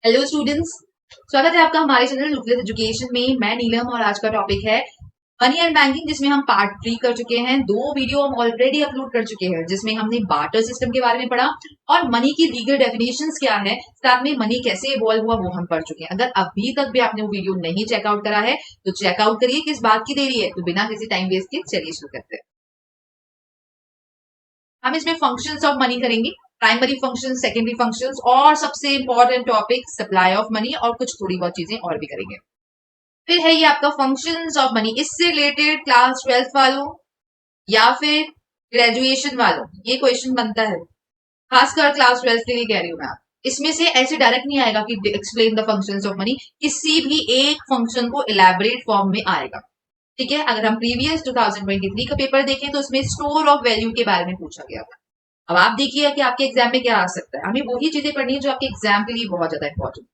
Hello students, स्वागत है आपका हमारे चैनल लुकलेस एजुकेशन में। मैं नीलम और आज का टॉपिक है मनी एंड बैंकिंग, जिसमें हम पार्ट 3 कर चुके हैं। 2 वीडियो हम ऑलरेडी अपलोड कर चुके हैं, जिसमें हमने बार्टर सिस्टम के बारे में पढ़ा और मनी की लीगल डेफिनेशंस क्या है, साथ में मनी कैसे इवॉल्व हुआ वो हम पढ़ चुके हैं। अगर अभी तक भी आपने वो वीडियो नहीं चेकआउट करा है तो चेकआउट करिए, किस बात की देरी है। तो बिना किसी टाइम वेस्ट के चलिए शुरू करते हैं। हम इसमें फंक्शंस ऑफ मनी करेंगे, प्राइमरी फंक्शन, सेकेंडरी फंक्शंस और सबसे important topic supply of money, और कुछ थोड़ी बहुत चीजें और भी करेंगे। फिर है ये आपका फंक्शंस ऑफ मनी। इससे रिलेटेड क्लास 12th वालों या फिर ग्रेजुएशन वालों ये क्वेश्चन बनता है, खासकर क्लास 12th के लिए कह रही हूँ मैं। इसमें से ऐसे डायरेक्ट नहीं आएगा कि explain the functions of money, किसी भी एक फंक्शन को इलेबोरेट फॉर्म में आएगा। ठीक है, अगर हम प्रीवियस 2023 का पेपर देखें तो उसमें स्टोर ऑफ वैल्यू के बारे में पूछा गया था। अब आप देखिए कि आपके एग्जाम में क्या आ सकता है। हमें वही चीजें पढ़नी है जो आपके एग्जाम के लिए बहुत ज्यादा इंपॉर्टेंट।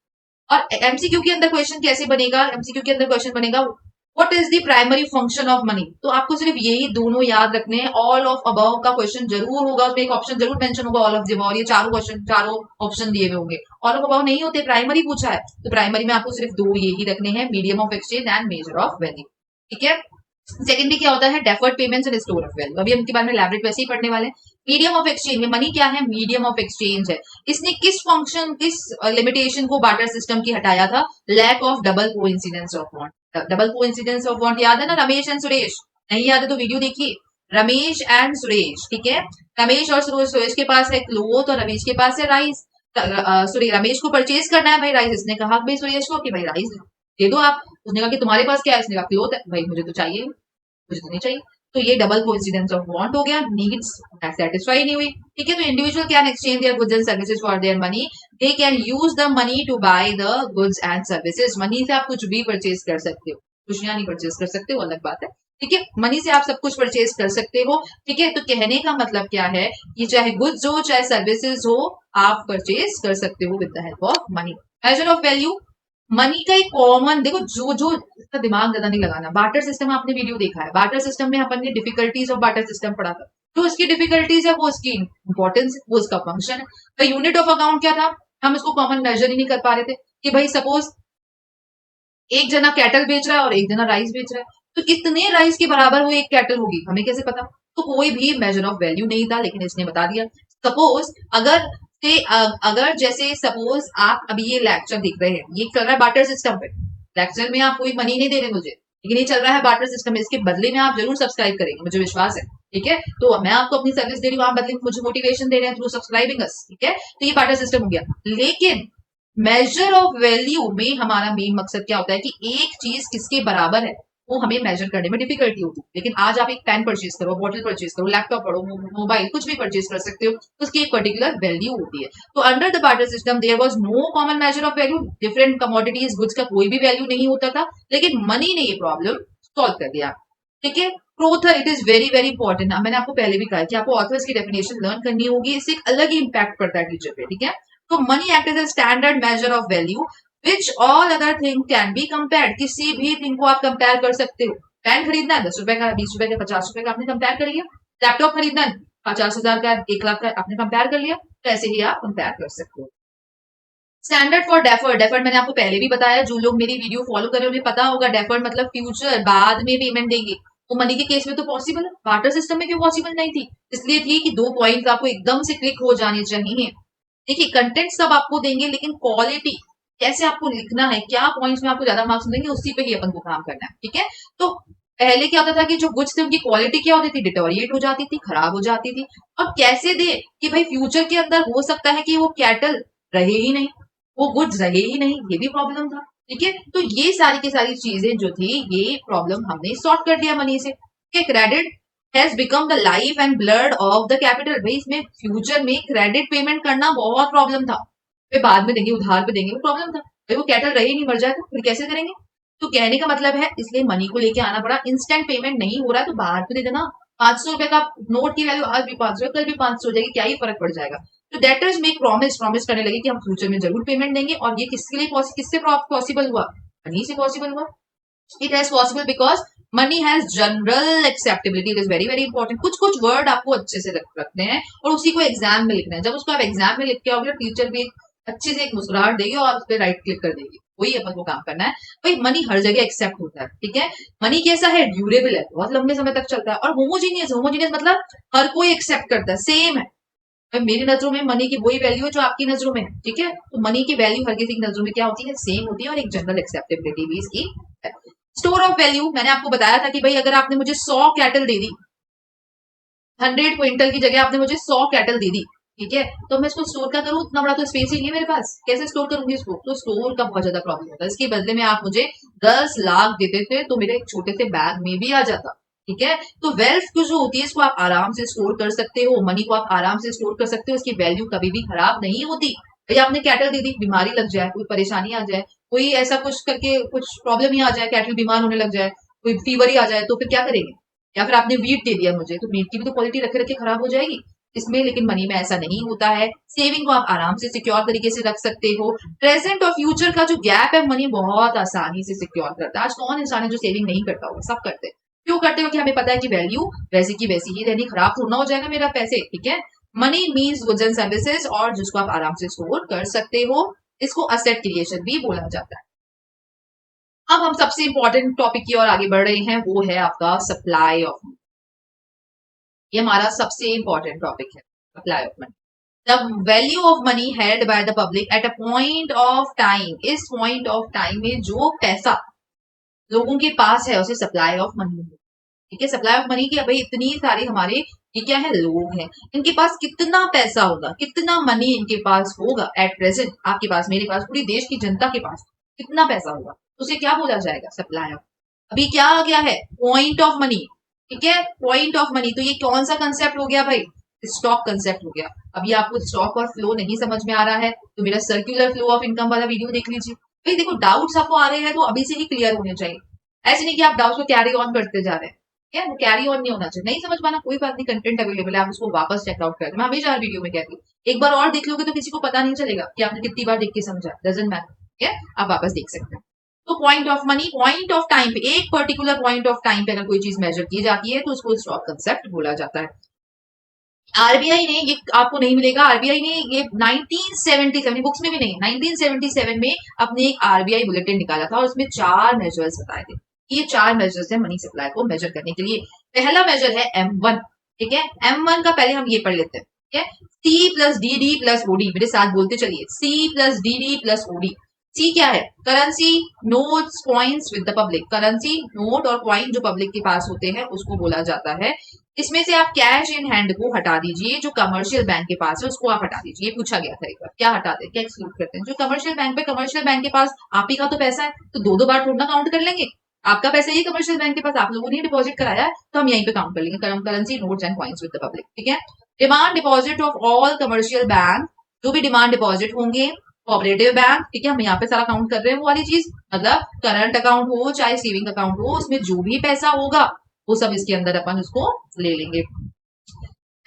और एमसीक्यू के अंदर क्वेश्चन कैसे बनेगा, एमसीक्यू के अंदर क्वेश्चन बनेगा what is the primary function of money. तो आपको सिर्फ यही दोनों याद रखने हैं। ऑल ऑफ अबव का क्वेश्चन जरूर होगा, उसमें एक ऑप्शन जरूर मेंशन होगा ऑल ऑफ द अबव। ये चारों क्वेश्चन, चारों ऑप्शन दिए हुए होंगे। ऑल ऑफ अबव नहीं होते, प्राइमरी पूछा है तो प्राइमरी में आपको सिर्फ दो यही रखने हैं, medium of exchange and major of value. ठीक है, सेकेंडरी क्या होता है, deferred payments and store of value. अभी हम इनके बारे में इलैबोरेट वैसे ही पढ़ने वाले हैं। मीडियम ऑफ एक्सचेंज में मनी क्या है, मीडियम ऑफ एक्सचेंज है। इसने किस फंक्शन, किस लिमिटेशन को बार्टर सिस्टम की हटाया था, lack of double coincidence of want. Double coincidence of want याद है ना, रमेश एंड सुरेश? नहीं याद है तो वीडियो देखिए, रमेश एंड सुरेश। ठीक है, रमेश और सुरेश के पास है क्लोथ और रमेश के पास है राइस। रमेश को परचेज करना है भाई राइस, इसने कहा भाई सुरेश को कि भाई राइस दे दो आप। उसने कहा कि तुम्हारे पास क्या है, इसने कहा क्लोथ है। भाई मुझे तो चाहिए, मुझे तो नहीं चाहिए। तो ये डबल कोइंसिडेंस ऑफ वांट हो गया, नीड्स सेटिस्फाई नहीं हुई। ठीक है, तो individual can exchange their goods and services for their money. They can use the money to buy the goods and services. Money से आप कुछ भी परचेज कर सकते हो, कुछ नहीं परचेज कर सकते हो, अलग बात है। ठीक है, मनी से आप सब कुछ परचेज कर सकते हो। ठीक है, तो कहने का मतलब क्या है कि चाहे गुड्स हो चाहे सर्विसेज हो, आप परचेज कर सकते हो with the help of money. Major of value, money का एक कॉमन, देखो जो जो इसका दिमाग ज्यादा नहीं लगाना। बार्टर सिस्टम आपने वीडियो देखा है, बार्टर सिस्टम में अपन ने डिफिकल्टीज ऑफ बार्टर सिस्टम पढ़ा था। जो उसकी डिफिकल्टीज है वो उसकी इंपॉर्टेंस, वो उसका फंक्शन है। तो यूनिट ऑफ अकाउंट क्या था, हम इसको कॉमन मेजर ही नहीं कर पा रहे थे कि भाई सपोज एक जना कैटल बेच रहा है और एक जना राइस बेच रहा है, तो कितने राइस के बराबर वो एक कैटल होगी, हमें कैसे पता? तो कोई भी मेजर ऑफ वैल्यू नहीं था, लेकिन इसने बता दिया। सपोज अगर जैसे सपोज आप अभी ये लेक्चर देख रहे हैं, ये चल रहा है बार्टर सिस्टम पे। लेक्चर में आप कोई मनी नहीं दे रहे मुझे, लेकिन ये चल रहा है बार्टर सिस्टम में। इसके बदले में आप जरूर सब्सक्राइब करेंगे, मुझे विश्वास है। ठीक है, तो मैं आपको अपनी सर्विस दे रही हूँ, आप बदले में मुझे मोटिवेशन दे रहे हैं थ्रू सब्सक्राइबिंग अस। ठीक है, तो ये बार्टर सिस्टम हो गया। लेकिन मेजर ऑफ वैल्यू में हमारा मेन मकसद क्या होता है कि एक चीज किसके बराबर है वो हमें मेजर करने में डिफिकल्टी होती है। लेकिन आज आप एक पेन परचेज करो, बॉटल परचेज करो, लैपटॉप पढ़ो, मोबाइल कुछ भी परचेज कर सकते हो, उसकी एक पर्टिकुलर वैल्यू होती है। तो under the barter system there was no common measure of value. Different commodities, goods का कोई भी वैल्यू नहीं होता था, लेकिन मनी ने ये प्रॉब्लम सॉल्व कर दिया। ठीक है, प्रोथर, it is very very important. मैंने आपको पहले भी कहा कि आपको ऑथर्स की डेफिनेशन लर्न करनी होगी, इससे एक अलग ही इंपैक्ट पड़ता है टीचर पे। ठीक है, तो money act is a standard major of value which all other thing can be compare. किसी भी थिंग को आप कंपेयर कर सकते हो। पेन खरीदना है 10 रुपए का, 20 रुपए का, 50 रुपए का, आपने कंपेयर कर लिया। लैपटॉप खरीदना है 50,000 का, 1 लाख का, आपने कंपेयर कर लिया। तो ऐसे ही आप कंपेयर कर सकते हो। स्टैंडर्ड फॉर डेफर्ड, डेफर्ड मैंने आपको पहले भी बताया, जो लोग मेरी वीडियो फॉलो कर रहे हैं उन्हें पता होगा। डेफर्ड मतलब फ्यूचर, बाद में पेमेंट देंगे। वो मनी के केस में तो पॉसिबल है, बार्टर सिस्टम में क्यों पॉसिबल नहीं थी? इसलिए थी कि 2 पॉइंट्स आपको एकदम से क्लिक हो जाने चाहिए। देखिए, कंटेंट सब आपको देंगे, लेकिन क्वालिटी कैसे आपको लिखना है, क्या पॉइंट्स में आपको ज्यादा मार्क्स देंगे, उसी पे ही अपन को काम करना है। ठीक है, तो पहले क्या होता था कि जो गुड्स थे उनकी क्वालिटी क्या होती थी, डिटोरिएट हो जाती थी, खराब हो जाती थी। और कैसे दे कि भाई फ्यूचर के अंदर हो सकता है कि वो कैटल रहे ही नहीं, वो गुड्स रहे ही नहीं, ये भी प्रॉब्लम था। ठीक है, तो ये सारी की सारी चीजें जो थी, ये प्रॉब्लम हमने सॉर्ट कर दिया मनी से। Credit has become the life and blood of the capital. भाई इसमें फ्यूचर में क्रेडिट पेमेंट करना बहुत प्रॉब्लम था। फिर बाद में देंगे, उधार पे देंगे, वो प्रॉब्लम था। भाई वो कैटल रहे नहीं, मर जाए तो फिर कैसे करेंगे? तो कहने का मतलब है, इसलिए मनी को लेके आना पड़ा। इंस्टेंट पेमेंट नहीं हो रहा है तो बाद में दे देना। 500 रुपए का नोट की वैल्यू आज भी 500, कल भी 500 हो जाएगी, क्या ही फर्क पड़ जाएगा। तो डेटर्स मेक प्रॉमिस, प्रॉमिस करने लगे कि हम फ्यूचर में जरूर पेमेंट देंगे। और ये किसके लिए, किससे पॉसिबल हुआ? मनी से पॉसिबल हुआ। It has possible because money has general acceptability. It is very very important. कुछ कुछ वर्ड आपको अच्छे से रखने हैं और उसी को एग्जाम में लिखना है। जब उसको आप एग्जाम में लिख के आओगे, टीचर भी अच्छे से एक मुस्कुराहट देगी और उस पर राइट क्लिक कर देगी। वही अपन को काम करना है। भाई मनी हर जगह एक्सेप्ट होता है, ठीक है। मनी कैसा है, ड्यूरेबल है, बहुत लंबे समय तक चलता है। और होमोजीनियस, होमोजीनियस मतलब हर कोई एक्सेप्ट करता है, सेम है। भाई मेरी नजरों में मनी की वही वैल्यू है जो आपकी नजरों में है, ठीक है। तो मनी की वैल्यू हर किसी की नजरों में क्या होती है, सेम होती है, और एक जनरल एक्सेप्टेबिलिटी भी इसकी है। स्टोर ऑफ वैल्यू, मैंने आपको बताया था कि भाई अगर आपने मुझे 100 कैटल दे दी, 100 क्विंटल की जगह आपने मुझे 100 कैटल दे दी, ठीक है। तो मैं इसको स्टोर क्या करूं, इतना बड़ा तो स्पेस ही नहीं है मेरे पास, कैसे स्टोर करूंगी इसको। तो स्टोर का बहुत ज्यादा प्रॉब्लम होता है। इसके बदले में आप मुझे 10 लाख देते थे तो मेरे एक छोटे से बैग में भी आ जाता, ठीक है। तो वेल्थ को जो होती है इसको आप आराम से स्टोर कर सकते हो, मनी को आप आराम से स्टोर कर सकते हो, इसकी वैल्यू कभी भी खराब नहीं होती। भाई आपने कैटल दे दी, बीमारी लग जाए, कोई परेशानी आ जाए, कोई ऐसा कुछ करके कुछ प्रॉब्लम ही आ जाए, कैटल बीमार होने लग जाए, कोई फीवर ही आ जाए, तो फिर क्या करेंगे। या फिर आपने वीट दे दिया मुझे, तो वीट की भी तो क्वालिटी रखे रखे खराब हो जाएगी इसमें। लेकिन मनी में ऐसा नहीं होता है। सेविंग को आप आराम से सिक्योर तरीके से रख सकते हो। प्रेजेंट और फ्यूचर का जो गैप है मनी बहुत आसानी से सिक्योर करता है। आज कौन इंसान है जो सेविंग नहीं करता होगा, सब करते हैं। क्यों करते हो कि हमें पता है कि वैल्यू वैसी की वैसी ही रहनी, खराब थोड़ा हो जाएगा मेरा पैसे, ठीक है। Money means goods and services, और जिसको आप आराम से स्टोर कर सकते हो, इसको असेट क्रिएशन भी बोला जाता है। अब हम सबसे इंपॉर्टेंट टॉपिक की ओर आगे बढ़ रहे हैं, वो है आपका सप्लाई ऑफ मनी। ये हमारा सबसे इंपॉर्टेंट टॉपिक है, supply of money. The value of money held by the public at a point of time, इस पॉइंट ऑफ टाइम में जो पैसा लोगों के पास है उसे सप्लाई ऑफ मनी, ठीक है। सप्लाई ऑफ मनी की भाई इतनी सारी हमारे ये क्या है, लोग हैं, इनके पास कितना पैसा होगा, कितना मनी इनके पास होगा एट प्रेजेंट, आपके पास, मेरे पास, पूरी देश की जनता के पास कितना पैसा होगा, उसे क्या बोला जाएगा, सप्लाई ऑफ। अभी क्या आ गया है, पॉइंट ऑफ मनी, ठीक है। पॉइंट ऑफ मनी, तो ये कौन सा कंसेप्ट हो गया भाई, स्टॉक कंसेप्ट हो गया। अभी आपको स्टॉक और फ्लो नहीं समझ में आ रहा है तो मेरा सर्कुलर फ्लो ऑफ इनकम वाला वीडियो देख लीजिए। भाई देखो डाउट्स आपको आ रहे हैं तो अभी से ही क्लियर होने चाहिए। ऐसे नहीं कि आप डाउट्स को कैरी ऑन करते जा रहे हैं, क्या वो कैरी ऑन नहीं होना चाहिए। नहीं समझ पाना कोई बात नहीं, कंटेंट अवेलेबल है, आप उसको वापस चेकआउट कर, मैं हमेशा हर वीडियो में कहती हूँ, एक बार और देख लोगे तो किसी को पता नहीं चलेगा कि आपने कितनी बार देख के समझा, डजंट मैटर, ठीक है। आप वापस देख सकते हैं। तो point of money, point of time पे, एक पर्टिकुलर पॉइंट ऑफ टाइम पे अगर कोई चीज मेजर की जाती है तो उसको स्टॉक कंसेप्ट बोला जाता है। आरबीआई ने, ये आपको नहीं मिलेगा, आरबीआई ने ये 1977 बुक्स में भी नहीं, 1977 में अपने एक आरबीआई बुलेटिन निकाला था और उसमें 4 मेजर्स बताए थे। ये 4 मेजर्स है मनी सप्लाई को मेजर करने के लिए। पहला मेजर है M1, ठीक है। M1 का पहले हम ये पढ़ लेते हैं, ठीक है। C plus D D plus OD, मेरे साथ बोलते चलिए, C plus D D plus OD. C क्या है, currency, notes, coins with the public. Currency, note और कॉइन जो पब्लिक के पास होते हैं उसको बोला जाता है। इसमें से आप कैश इन हैंड को हटा दीजिए, जो कमर्शियल बैंक के पास है उसको आप हटा दीजिए। ये पूछा गया था एक बार, क्या हटाते हैं, क्या एक्सक्लूड करते हैं। जो कमर्शियल बैंक पे, कमर्शियल बैंक के पास आप ही का तो पैसा है, तो दो दो बार थोड़ा ना काउंट कर लेंगे। आपका पैसा ये कमर्शियल बैंक के पास, आप लोगों ने डिपॉजिट कराया है, तो हम यहीं पे काउंट कर लेंगे, currency, notes and coins with the public, ठीक है। Demand deposit of all commercial bank, जो भी डिमांड डिपॉजिट होंगे, कोऑपरेटिव बैंक, ठीक है, हम यहाँ पे सारा काउंट कर रहे हैं वो वाली चीज, मतलब करंट अकाउंट हो चाहे सेविंग अकाउंट हो, उसमें जो भी पैसा होगा वो सब इसके अंदर अपन उसको ले लेंगे।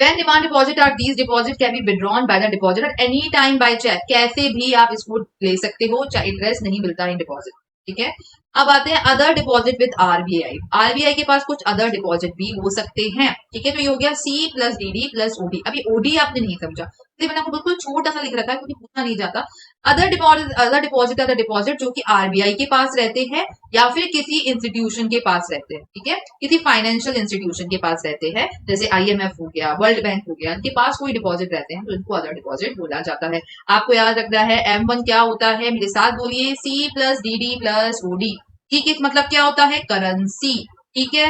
When demand deposit are these deposit can be withdrawn by the depositor at any time by check, कैसे भी आप इसको ले सकते हो, चाहे इंटरेस्ट नहीं मिलता है डिपॉजिट, ठीक है। अब आते हैं other deposit with RBI. RBI के पास कुछ अदर डिपॉजिट भी हो सकते हैं, ठीक है। तो ये हो गया C plus D D plus OD. अभी ओडी आपने नहीं समझा, इसलिए मैंने आपको बिल्कुल छोटा सा लिख रखा है क्योंकि पूछा नहीं जाता। अदर डिपॉजिट अदर डिपॉजिट जो कि आरबीआई के पास रहते हैं या फिर किसी इंस्टीट्यूशन के पास रहते हैं, ठीक है, किसी फाइनेंशियल इंस्टीट्यूशन के पास रहते हैं, जैसे आईएमएफ हो गया, वर्ल्ड बैंक हो गया, इनके पास कोई डिपॉजिट रहते हैं तो इनको अदर डिपॉजिट बोला जाता है। आपको याद रखना है M1 क्या होता है, मेरे साथ बोलिए, C plus D D plus OD. ठीक है, मतलब क्या होता है, करेंसी, ठीक है।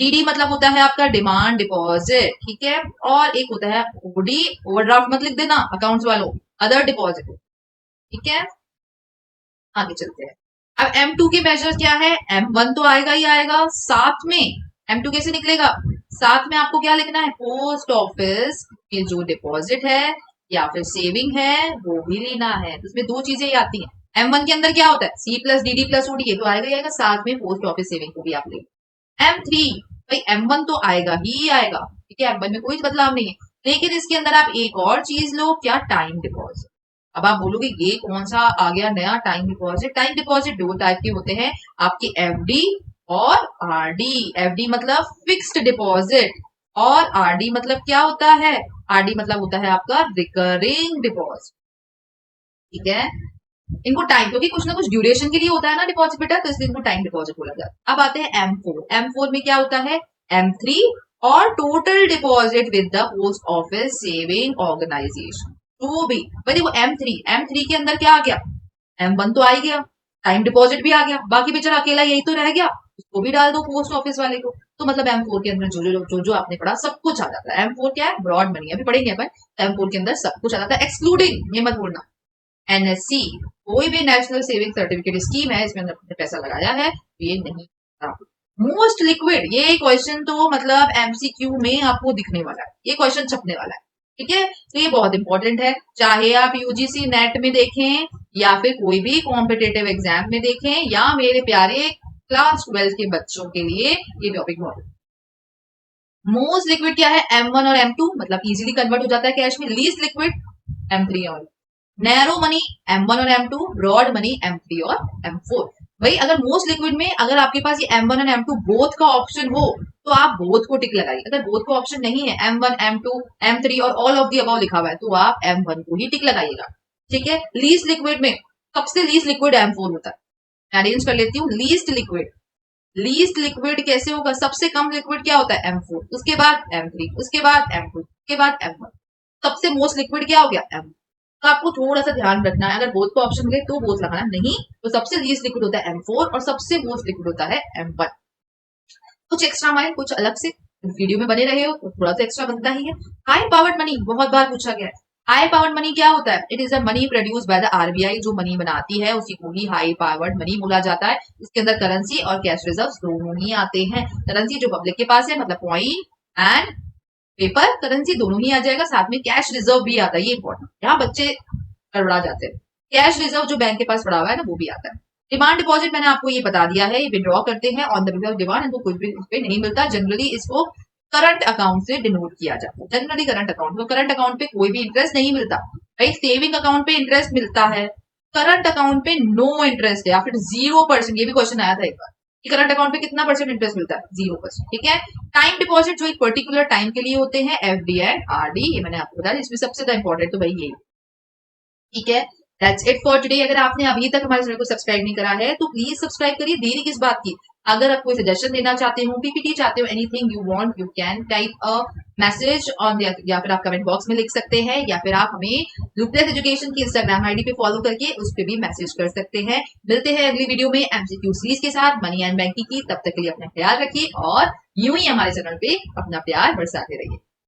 डीडी मतलब होता है आपका डिमांड डिपॉजिट, ठीक है। और एक होता है ओडी, ओवरड्राफ्ट मत लिख देना अकाउंट्स वालों, अदर डिपॉजिट, ठीक है। आगे चलते हैं। अब M2 के मेजर क्या है, M1 तो आएगा ही आएगा, साथ में M2 कैसे निकलेगा, साथ में आपको क्या लिखना है, पोस्ट ऑफिस के जो डिपॉजिट है या फिर सेविंग है वो भी लेना है। तो उसमें दो चीजें ही आती हैं। M1 के अंदर क्या होता है, C plus D D plus OD, ये तो आएगा ही आएगा, साथ में पोस्ट ऑफिस सेविंग को भी आप ले। M3, भाई M1 तो आएगा ही आएगा, ठीक है, M1 में कोई बदलाव नहीं है, लेकिन इसके अंदर आप एक और चीज लो, क्या, टाइम डिपॉजिट। अब आप बोलोगे ये कौन सा आ गया नया टाइम डिपॉजिट। टाइम डिपॉजिट दो टाइप के होते हैं, आपके एफडी और आरडी। एफडी मतलब फिक्स्ड डिपॉजिट और आरडी मतलब क्या होता है, आरडी मतलब होता है आपका रिकरिंग डिपॉजिट। ठीक है। इनको टाइम, क्योंकि कुछ ना कुछ ड्यूरेशन के लिए होता है ना डिपॉजिट बेटा, तो इसलिए इनको टाइम डिपॉजिट बोला जाता है। अब आते हैं M4। M4 में क्या होता है, M3 और total deposit with the post office saving organisation, जो भी भाई देखो M3 के अंदर क्या आ गया, M1 तो आ ही गया, टाइम डिपॉजिट भी आ गया, बाकी बेचारा अकेला यही तो रह गया, उसको भी डाल दो पोस्ट ऑफिस वाले को। तो मतलब M4 के अंदर जो आपने पढ़ा सब कुछ आ जाता है। M4 क्या है, ब्रॉड मनी, अभी पढ़ेंगे अपन। M4 के अंदर सब कुछ आ जाता है, एक्सक्लूडिंग, ये मत भूलना, NSC, कोई भी नेशनल सेविंग सर्टिफिकेट स्कीम है इसमें आपने पैसा लगाया है, ये नहीं। मोस्ट लिक्विड, ये क्वेश्चन तो मतलब MCQ में आपको दिखने वाला है, ये क्वेश्चन छपने वाला है, ठीक है। तो ये बहुत इंपॉर्टेंट है, चाहे आप UGC नेट में देखें या फिर कोई भी कॉम्पिटेटिव एग्जाम में देखें, या मेरे प्यारे क्लास 12 के बच्चों के लिए ये टॉपिक बहुत। मोस्ट लिक्विड क्या है, M1 और M2, मतलब इजीली कन्वर्ट हो जाता है कैश में। लीस्ट लिक्विड M3 और नैरो मनी M1 और M2, ब्रॉड मनी M3 और M4। भाई अगर मोस्ट लिक्विड में अगर आपके पास ये M1 और M2 बोथ का ऑप्शन हो तो आप बोथ को टिक लगाइए। अगर बोथ का ऑप्शन नहीं है, M1 M2 M3 और ऑल ऑफ दी अबव लिखा हुआ है, तो आप M1 को ही टिक लगाइएगा, ठीक है। लीस्ट लिक्विड में सबसे लीस्ट लिक्विड M4 होता है, मैं अरेंज कर लेती हूँ। लीस्ट लिक्विड कैसे होगा, सबसे कम लिक्विड क्या होता है, M4, उसके बाद M3, उसके बाद M2, उसके बाद M1, सबसे मोस्ट लिक्विड क्या हो गया, M। तो आपको थोड़ा सा ध्यान रखना है, अगर बोथ को ऑप्शन मिले तो बोथ लगाना, नहीं तो सबसे लीस्ट लिक्विड होता है M4 और सबसे मोस्ट लिक्विड होता है M1। कुछ एक्स्ट्रा माइल, कुछ अलग से वीडियो में बने रहे हो तो थोड़ा सा एक्स्ट्रा बनता ही है। हाई पावर्ड मनी बहुत बार पूछा गया है। हाई पावर्ड मनी क्या होता है, it is a money produce by the RBI, जो मनी बनाती है उसी को ही हाई पावर्ड मनी बोला जाता है। इसके अंदर करेंसी और कैश रिजर्व्स दोनों ही आते हैं। करेंसी जो पब्लिक के पास है, मतलब कॉइन एंड पेपर करेंसी दोनों ही आ जाएगा, साथ में कैश रिजर्व भी आता है, ये इंपॉर्टेंट, यहाँ बच्चे गड़बड़ा जाते हैं। कैश रिजर्व जो बैंक के पास पड़ा हुआ है ना, वो भी आता है। डिमांड डिपॉजिट मैंने आपको ये बता दिया है, ये विड्रॉ करते हैं on the basis of demand, इनको कुछ भी इस पे नहीं मिलता। जनरली इसको करंट अकाउंट से डिनोट किया जाता है, जनरली करंट अकाउंट। तो करंट अकाउंट पे कोई भी इंटरेस्ट नहीं मिलता भाई, सेविंग अकाउंट पे इंटरेस्ट मिलता है, करंट अकाउंट पे नो इंटरेस्ट है या फिर 0%। ये भी क्वेश्चन आया था एक बार कि करंट अकाउंट पे कितना परसेंट इंटरेस्ट मिलता है, 0%, ठीक है। टाइम डिपॉजिट जो एक पर्टिकुलर टाइम के लिए होते हैं, FD एंड RD, ये मैंने आपको बताया, इसमें सबसे ज्यादा इंपॉर्टेंट तो भाई यही, ठीक है। That's it for today. अगर आपने अभी तक हमारे चैनल को सब्सक्राइब नहीं करा है तो प्लीज सब्सक्राइब करिए, देरी किस बात की। अगर आप कोई सजेशन देना चाहते हो, PPT चाहते हो, anything you want, you can type a message on, या फिर आप कमेंट बॉक्स में लिख सकते हैं, या फिर आप हमें लुकलेस एजुकेशन की इंस्टाग्राम ID पे फॉलो करके उस पर भी मैसेज कर सकते हैं। मिलते हैं अगली वीडियो में MCQ सीरीज के साथ मनी एंड बैंकिंग की। तब तक के लिए अपना ख्याल रखिए और यूं ही हमारे चैनल पे अपना प्यार बरसाते रहिए।